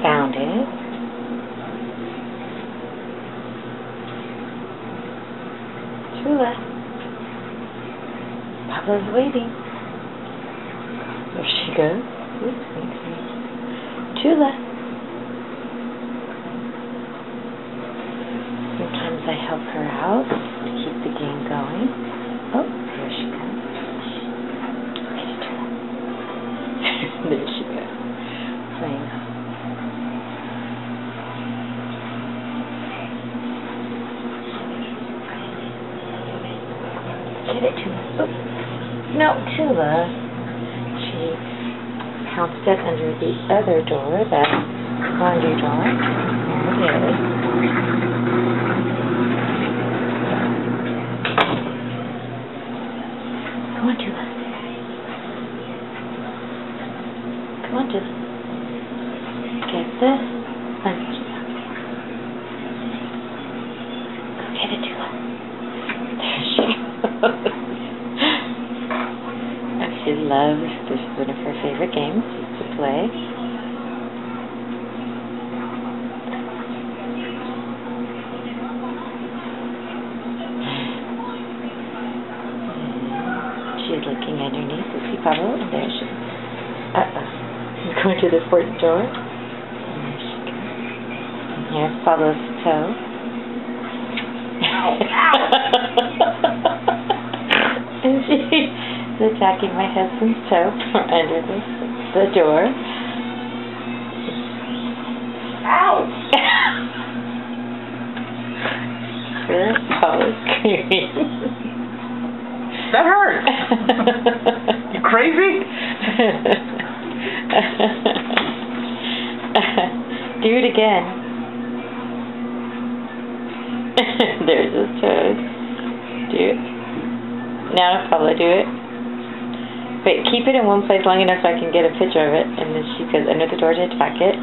Found it. Toola. Papa's waiting. There she goes. Oops, Toola. Sometimes I help her out to keep the game going. Oh, there she goes. There she goes. Playing. Get it, Toola. Oh. No, Toola. She pounced up under the other door, that laundry door. There it is. Come on, Toola. Come on, Toola. Get this. Go get it, Toola. There she goes. She loves, this is one of her favorite games to play. She's looking underneath to see Pablo, and there she is. She's going to the fourth door. And there she goes. And here's Pablo's toe. Ow! Ow! And she's attacking my husband's toe from under the door. Ow! Here's Pablo's screaming. That hurt! You crazy? Do it again. There's his toes. Do it. Now Pablo, do it. Wait, keep it in one place long enough so I can get a picture of it, and then she goes under the door to attack it.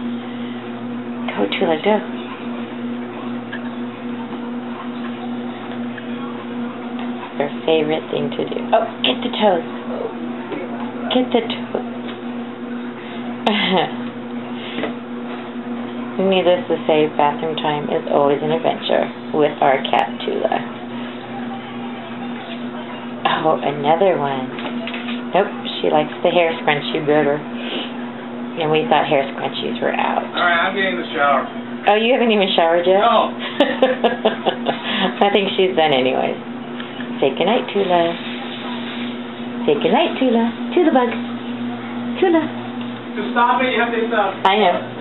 Go, Toola, go. Her favorite thing to do. Oh, get the toes. Get the toes. Needless to say, bathroom time is always an adventure with our cat, Toola. Oh, another one. Nope, she likes the hair scrunchie better. And we thought hair scrunchies were out. Alright, I'm getting in the shower. Oh, you haven't even showered yet? No. I think she's done anyways. Say goodnight, Toola. Say goodnight, Toola. Toola bug. Toola. Just stop it, you have to stop. I know.